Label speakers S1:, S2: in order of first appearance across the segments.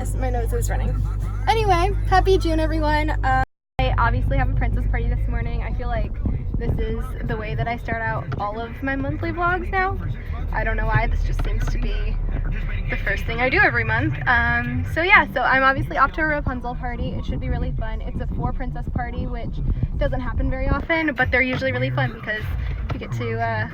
S1: goodness, my nose is running. Anyway, happy June, everyone. I obviously have a princess party this morning. I feel like this is the way that I start out all of my monthly vlogs now. I don't know why, this just seems to be the first thing I do every month. So I'm obviously off to a Rapunzel party. It should be really fun. It's a 4-princess party, which doesn't happen very often, but they're usually really fun because you get to,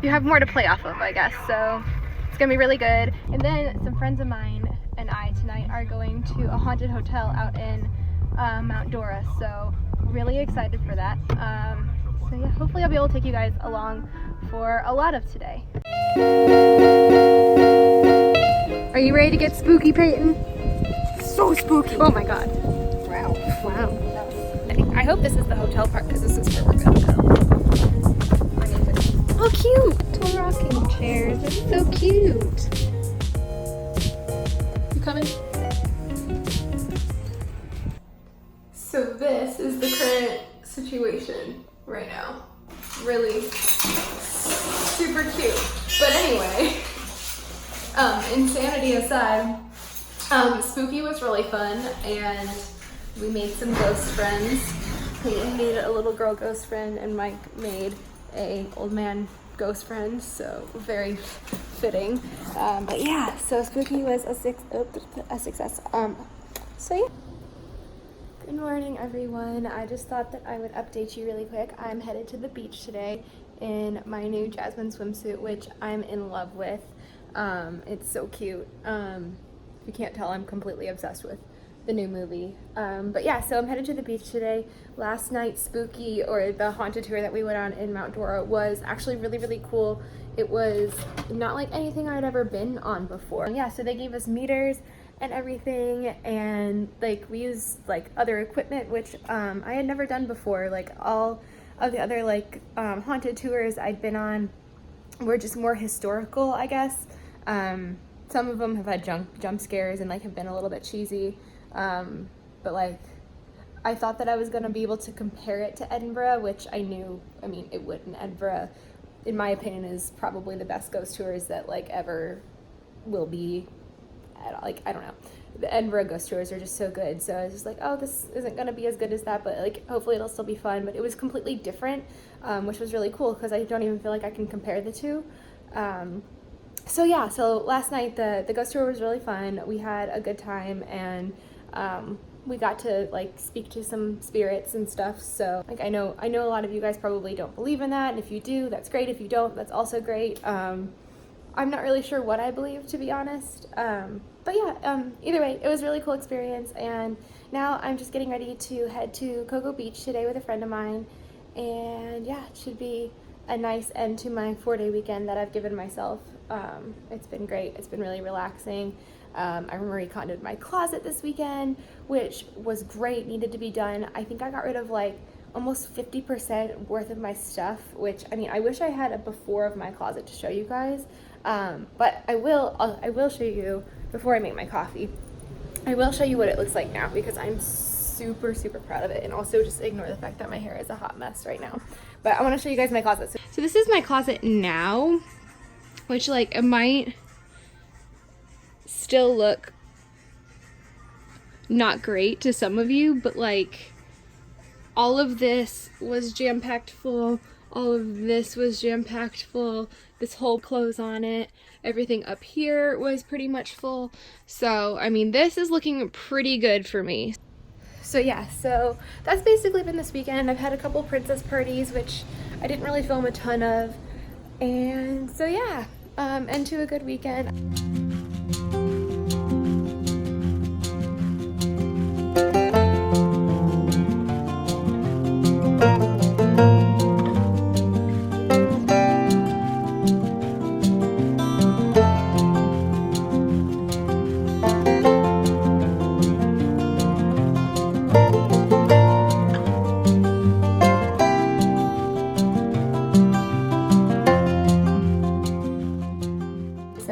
S1: you have more to play off of, I guess. So it's gonna be really good. And then some friends of mine and I tonight are going to a haunted hotel out in Mount Dora, so really excited for that. So yeah, hopefully I'll be able to take you guys along for a lot of today. Are you ready to get spooky, Peyton? So spooky. Oh my god. Wow. Wow. I hope this is the hotel part because this is where we're gonna go. Oh, cute! Little rocking chairs. It's so cute. You coming? So this is the current situation right now. Really super cute. But anyway, insanity aside, spooky was really fun and we made some ghost friends. Peyton made a little girl ghost friend and Mike made a old man ghost friend, so very fitting. But yeah, so spooky was a success. So yeah. Good morning, everyone. I just thought that I would update you really quick. I'm headed to the beach today in my new Jasmine swimsuit, which I'm in love with. It's so cute. If you can't tell, I'm completely obsessed with the new movie. But yeah, so I'm headed to the beach today. Last night, Spooky, or the haunted tour that we went on in Mount Dora, was actually really, really cool. It was not like anything I'd ever been on before. Yeah, so they gave us meters and everything, and like we used like other equipment, which I had never done before. Like all of the other like haunted tours I'd been on were just more historical, I guess. Some of them have had jump scares and like have been a little bit cheesy, but like I thought that I was gonna be able to compare it to Edinburgh, which I knew, I mean, it wouldn't. Edinburgh, in my opinion, is probably the best ghost tours that like ever will be. Like, I don't know, the Edinburgh ghost tours are just so good, so I was just like, oh, this isn't gonna be as good as that, but like hopefully it'll still be fun. But it was completely different, which was really cool because I don't even feel like I can compare the two. So yeah, so last night the ghost tour was really fun. We had a good time, and we got to like speak to some spirits and stuff. So like I know a lot of you guys probably don't believe in that, and if you do, that's great. If you don't, that's also great. I'm not really sure what I believe, to be honest. But yeah, either way, it was a really cool experience, and now I'm just getting ready to head to Cocoa Beach today with a friend of mine, and yeah, it should be a nice end to my 4-day weekend that I've given myself. It's been great. It's been really relaxing. I reconded my closet this weekend, which was great, needed to be done. I think I got rid of like almost 50% worth of my stuff, which, I mean, I wish I had a before of my closet to show you guys. But I will show you before I make my coffee. I will show you what it looks like now because I'm super, super proud of it, and also just ignore the fact that my hair is a hot mess right now. But I want to show you guys my closet. So this is my closet now, which like it might still look not great to some of you, but like all of this was jam-packed full. All of this was jam-packed full. This whole clothes on it. Everything up here was pretty much full. So, I mean, this is looking pretty good for me. So yeah, so that's basically been this weekend. I've had a couple princess parties, which I didn't really film a ton of. And so yeah, end to a good weekend.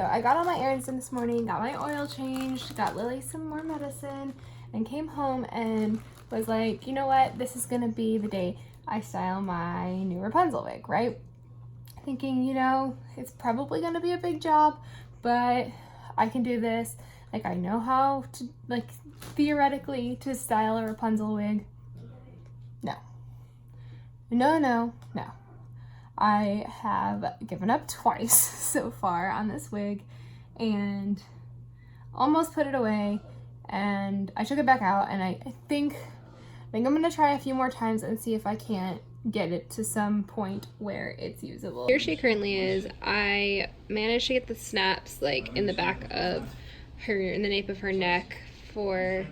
S1: I got all my errands done this morning, got my oil changed, got Lily some more medicine, and came home and was like, you know what, this is gonna be the day I style my new Rapunzel wig, right? Thinking, you know, it's probably gonna be a big job, but I can do this. Like, I know how to, like, theoretically to style a Rapunzel wig. No. No, no, no. I have given up twice so far on this wig and almost put it away, and I took it back out, and I think I'm gonna try a few more times and see if I can't get it to some point where it's usable. Here she currently is. I managed to get the snaps like in the back of her, in the nape of her neck for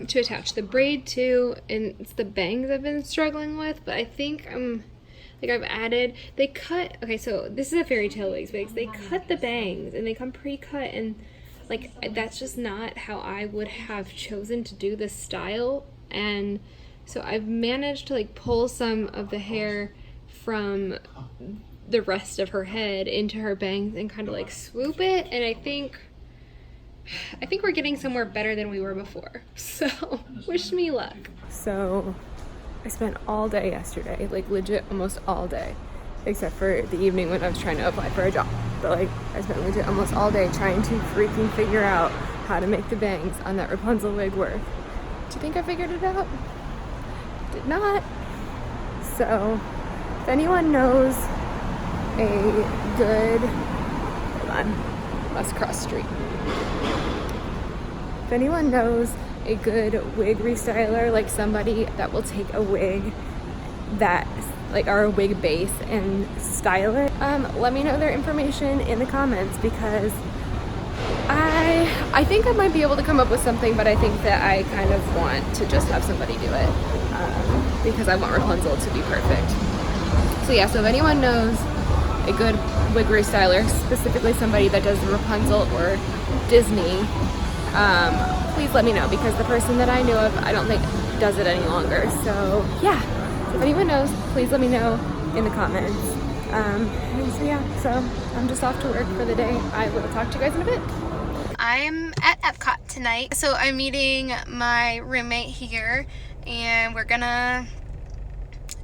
S1: to attach the braid to, and it's the bangs I've been struggling with, but I think I've added, they cut, okay, so this is a fairy tale wigs. They cut the bangs and they come pre-cut, and like that's just not how I would have chosen to do this style. And so I've managed to like pull some of the hair from the rest of her head into her bangs and kind of like swoop it, and I think we're getting somewhere better than we were before. So wish me luck. So I spent all day yesterday, like legit almost all day, except for the evening when I was trying to apply for a job. But like I spent legit almost all day trying to freaking figure out how to make the bangs on that Rapunzel wig work. Do you think I figured it out? Did not. So if anyone knows a good, hold on, must cross street. If anyone knows a good wig restyler, like somebody that will take a wig that, like our wig base, and style it, let me know their information in the comments, because I think I might be able to come up with something, but I think that I kind of want to just have somebody do it, because I want Rapunzel to be perfect. So yeah, so if anyone knows a good wig restyler, specifically somebody that does Rapunzel or Disney, please let me know, because the person that I knew of, I don't think does it any longer. So yeah, if anyone knows, please let me know in the comments. And so yeah, so I'm just off to work for the day. I will talk to you guys in a bit. I'm at Epcot tonight, so I'm meeting my roommate here, and we're gonna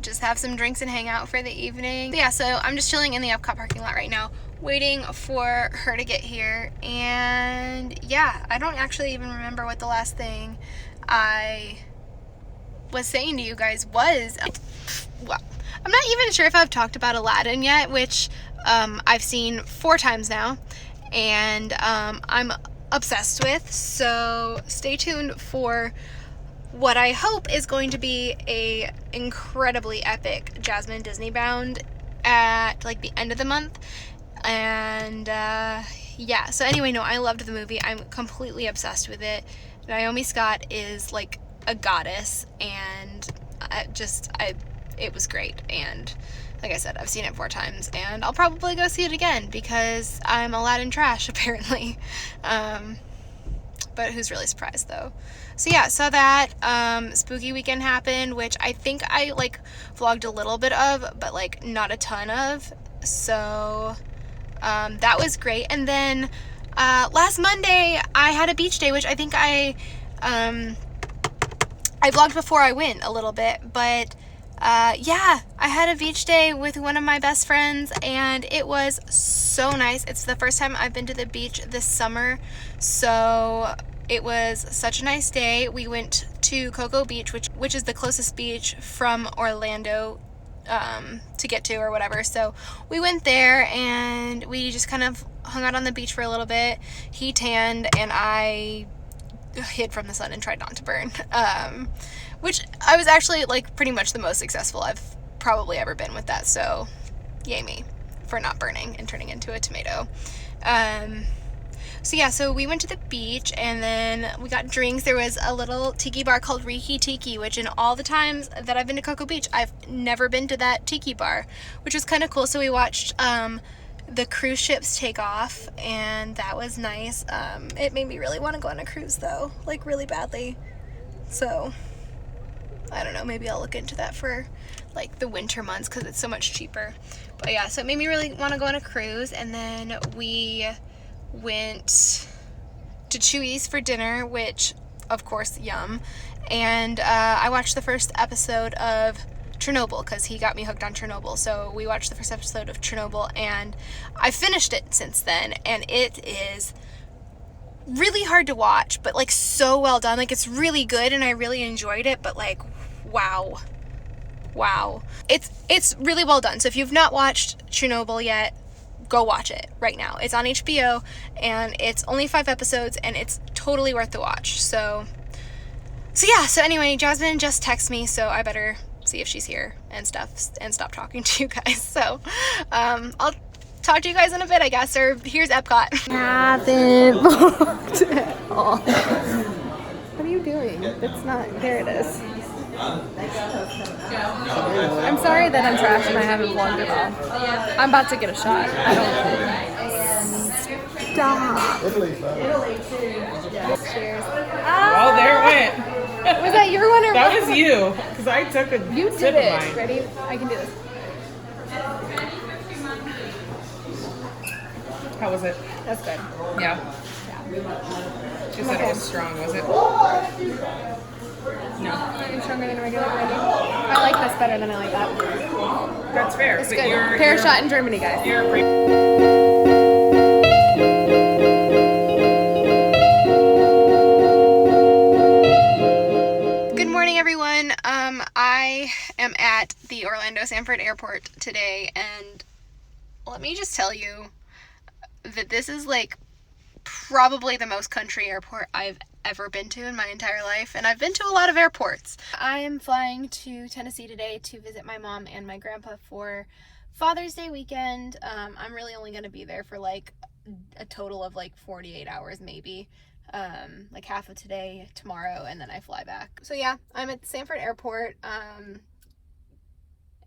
S1: just have some drinks and hang out for the evening. But yeah, so I'm just chilling in the Epcot parking lot right now, waiting for her to get here. And yeah, I don't actually even remember what the last thing I was saying to you guys was. Well, I'm not even sure if I've talked about Aladdin yet, which I've seen 4 times now, and I'm obsessed with. So stay tuned for what I hope is going to be a incredibly epic Jasmine Disney bound at like the end of the month. And yeah, so anyway, no, I loved the movie. I'm completely obsessed with it. Naomi Scott is like a goddess, and it was great. And like I said, I've seen it 4 times, and I'll probably go see it again because I'm Aladdin trash apparently. But who's really surprised though? So yeah, so that spooky weekend happened, which I think I like vlogged a little bit of, but like not a ton of. So that was great. And then last Monday I had a beach day, which I think I vlogged before I went a little bit, but yeah, I had a beach day with one of my best friends, and it was so nice. It's the first time I've been to the beach this summer, so it was such a nice day. We went to Cocoa Beach, which is the closest beach from Orlando to get to or whatever. So we went there and we just kind of hung out on the beach for a little bit. He tanned and I hid from the sun and tried not to burn, which I was actually like pretty much the most successful I've probably ever been with that. So yay me for not burning and turning into a tomato. So yeah, so we went to the beach and then we got drinks. There was a little tiki bar called Riki Tiki, which in all the times that I've been to Cocoa Beach, I've never been to that tiki bar, which was kind of cool. So we watched the cruise ships take off, and that was nice. It made me really want to go on a cruise though, like really badly. So I don't know, maybe I'll look into that for like the winter months because it's so much cheaper. But yeah, so it made me really want to go on a cruise. And then we went to Chewy's for dinner, which of course, yum. And I watched the first episode of Chernobyl, because he got me hooked on Chernobyl. So we watched the first episode of Chernobyl, and I finished it since then, and it is really hard to watch, but like so well done. Like, it's really good, and I really enjoyed it, but like, wow. It's really well done. So if you've not watched Chernobyl yet, go watch it right now. It's on HBO, and it's only 5 episodes, and it's totally worth the watch. So yeah, so anyway, Jasmine just texted me, so I better see if she's here and stuff, and stop talking to you guys. So I'll talk to you guys in a bit, I guess, or here's Epcot. Haven't vlogged at all. What are you doing? It's not, there it is. I'm sorry that I'm trash and I haven't vlogged at all. I'm about to get a shot. I don't stop. Italy. Cheers.
S2: Oh, there it went.
S1: Was that your one or
S2: that
S1: mine?
S2: was you, because I took a
S1: You
S2: sip
S1: did it.
S2: of mine.
S1: Ready? I can do this.
S2: How was it?
S1: That's good.
S2: Yeah. She said it was strong, was it? No.
S1: It's stronger than regular brandy. I like this better than I like that.
S2: That's fair.
S1: It's good. Pear shot in Germany, guys.
S2: You're
S1: Good morning, everyone. I am at the Orlando Sanford Airport today, and let me just tell you that this is like probably the most country airport I've ever been to in my entire life, and I've been to a lot of airports. I am flying to Tennessee today to visit my mom and my grandpa for Father's Day weekend. I'm really only going to be there for like a total of like 48 hours maybe, like half of today, tomorrow, and then I fly back. So yeah, I'm at Sanford Airport,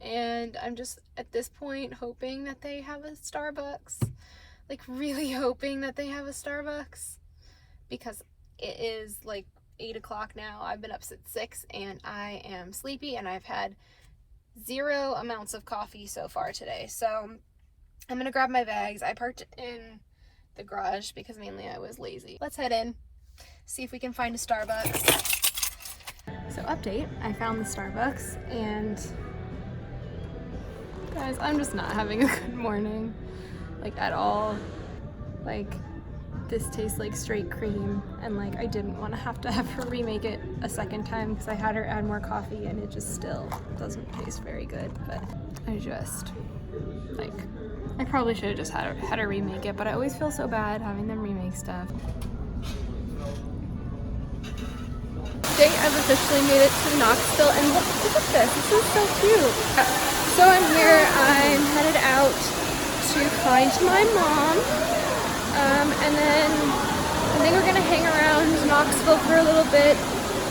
S1: and I'm just at this point hoping that they have a Starbucks, like really hoping that they have a Starbucks, because it is like 8 o'clock now. I've been up since 6 and I am sleepy, and I've had 0 amounts of coffee so far today. So I'm gonna grab my bags. I parked in the garage because mainly I was lazy. Let's head in, see if we can find a Starbucks. So update, I found the Starbucks, and guys, I'm just not having a good morning, like at all. Like, this tastes like straight cream, and like I didn't want to have her remake it a second time because I had her add more coffee and it just still doesn't taste very good. But I just, like, I probably should have just had her remake it, but I always feel so bad having them remake stuff. Today I've officially made it to Knoxville, and look at this, this is so cute. So I'm here, I'm headed out to find my mom. And then I think we're gonna hang around Knoxville for a little bit,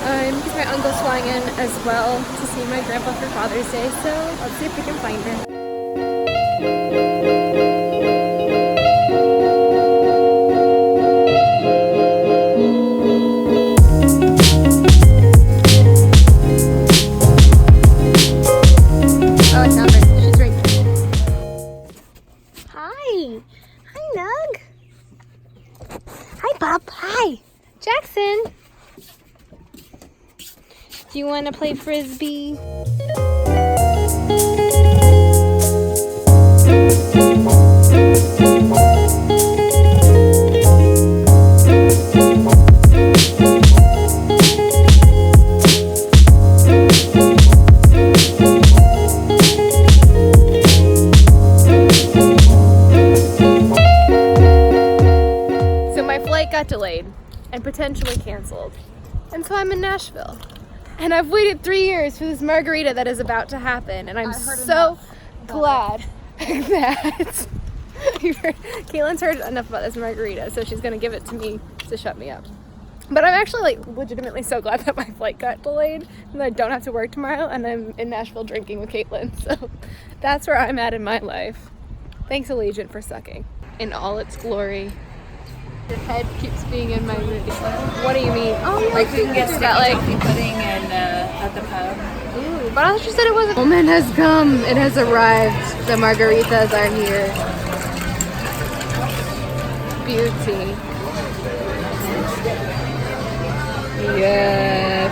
S1: because my uncle's flying in as well to see my grandpa for Father's Day, so let's see if we can find her. Oh, I found her. She's right there. Hi, Nug. Hi, Bob. Hi. Jackson. Do you want to play Frisbee? Got delayed and potentially canceled, and so I'm in Nashville, and I've waited 3 years for this margarita that is about to happen, and I'm so glad that Caitlin's heard enough about this margarita, so she's gonna give it to me to shut me up. But I'm actually like legitimately so glad that my flight got delayed and I don't have to work tomorrow, and I'm in Nashville drinking with Caitlin, so that's where I'm at in my life. Thanks, Allegiant, for sucking in all its glory. Your head keeps being in my movie. What do you mean? Oh, yeah,
S3: like we can get
S1: that,
S3: coffee pudding and at the pub.
S1: Ooh, but I thought you said it wasn't. The moment has come. It has arrived. The margaritas are here. Beauty. Yes.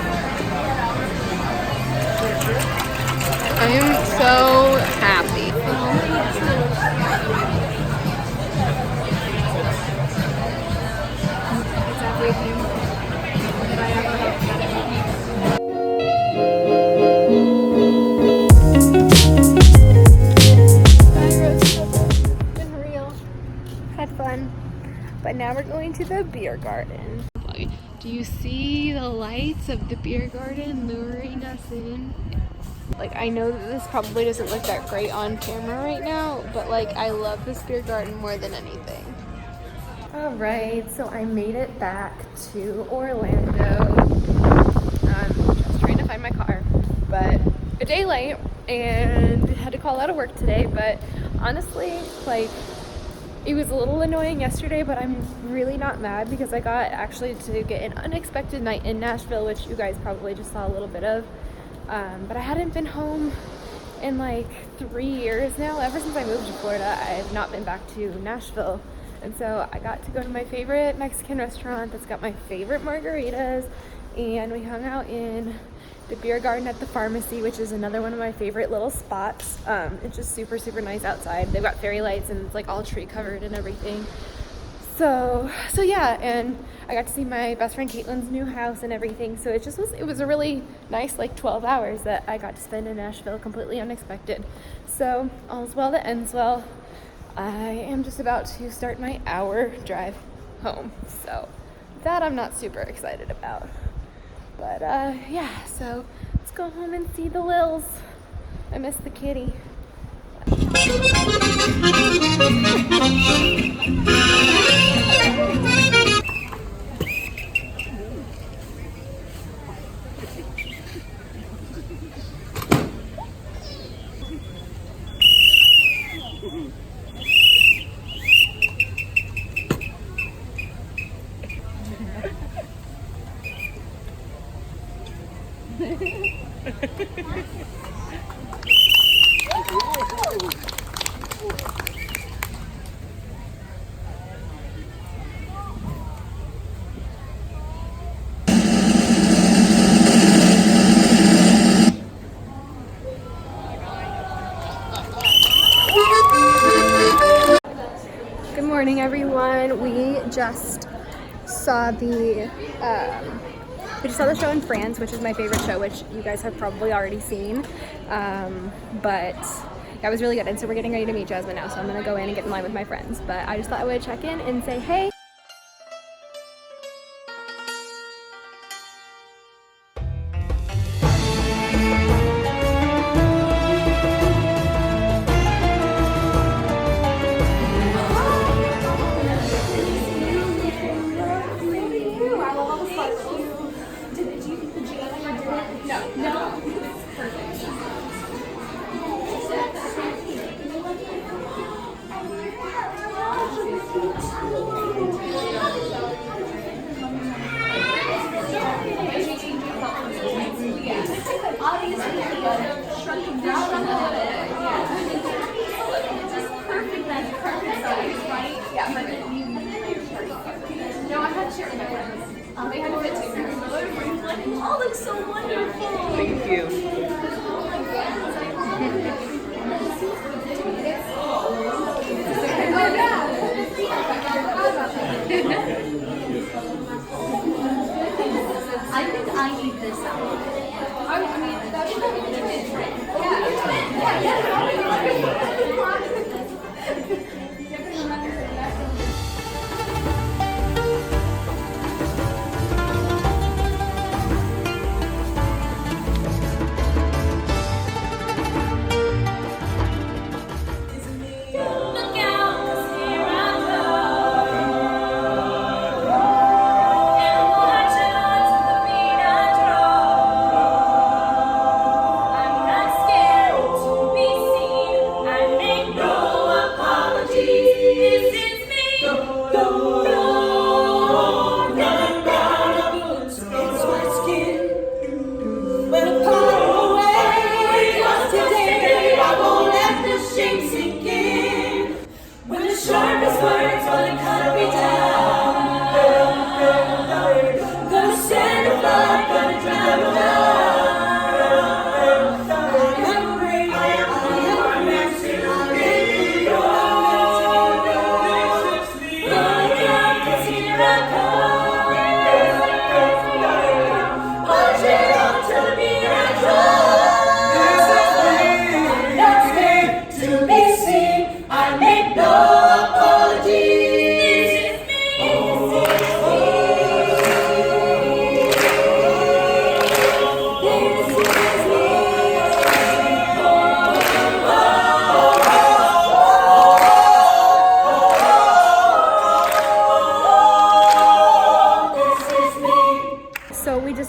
S1: with you. Did I ever have said it with you? Been real. Had fun. But now we're going to the beer garden. Do you see the lights of the beer garden luring us in? Like, I know that this probably doesn't look that great on camera right now, but like, I love this beer garden more than anything. Alright, so I made it back to Orlando. Just trying to find my car, but a day late and had to call out of work today, but honestly, like, it was a little annoying yesterday, but I'm really not mad because I got actually to get an unexpected night in Nashville, which you guys probably just saw a little bit of. But I hadn't been home in like 3 years now. Ever since I moved to Florida, I have not been back to Nashville. And so I got to go to my favorite Mexican restaurant that's got my favorite margaritas. And we hung out in the beer garden at the pharmacy, which is another one of my favorite little spots. It's just super, super nice outside. They've got fairy lights and it's like all tree covered and everything. So yeah, and I got to see my best friend Caitlin's new house and everything. So it was a really nice like 12 hours that I got to spend in Nashville, completely unexpected. So all's well that ends well. I am just about to start my hour drive home. So that I'm not super excited about. But yeah, so let's go home and see the Lils. I miss the kitty. Good morning, everyone. We just saw the show in France, which is my favorite show, which you guys have probably already seen. But yeah, it was really good. And so we're getting ready to meet Jasmine now, so I'm gonna go in and get in line with my friends. But I just thought I would check in and say, hey.
S4: All looks so wonderful.
S2: Thank you.
S4: I think I need this out. I mean, that's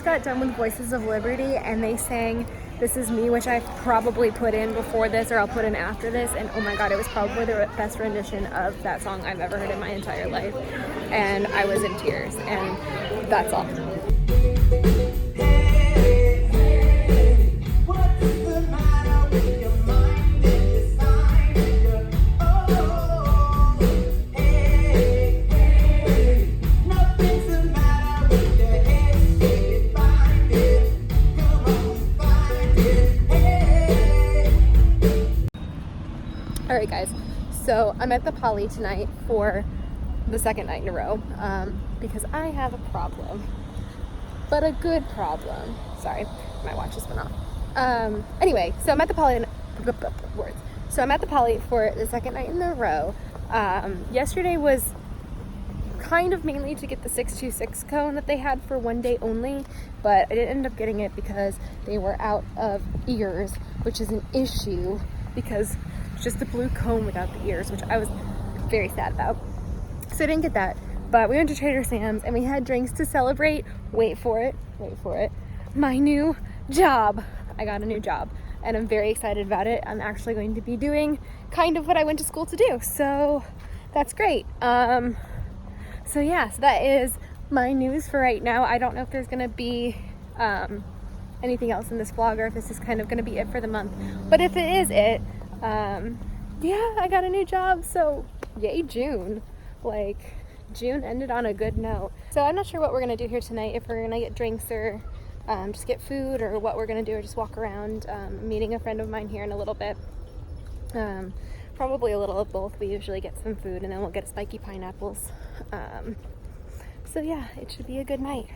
S1: got done with Voices of Liberty and they sang This Is Me, which I probably put in before this or I'll put in after this, and oh my god, it was probably the best rendition of that song I've ever heard in my entire life, and I was in tears, and that's all. Alright guys, so I'm at the Poly tonight for the second night in a row because I have a problem, but a good problem. Sorry, my watch just went off. Anyway, so I'm at the Poly for the second night in a row. Yesterday was kind of mainly to get the 626 cone that they had for one day only, but I didn't end up getting it because they were out of ears, which is an issue because it's just a blue cone without the ears, which I was very sad about. So I didn't get that, but we went to Trader Sam's and we had drinks to celebrate. Wait for it, my new job. I got a new job and I'm very excited about it. I'm actually going to be doing kind of what I went to school to do, so that's great. So yeah, so that is my news for right now. I don't know if there's gonna be anything else in this vlog or if this is kind of gonna be it for the month, but if it is it, yeah, I got a new job, so yay June. Like, June ended on a good note. So I'm not sure what we're gonna do here tonight, if we're gonna get drinks or just get food, or what we're gonna do, or just walk around. I'm meeting a friend of mine here in a little bit. Probably a little of both. We usually get some food and then we'll get spiky pineapples. So yeah, it should be a good night.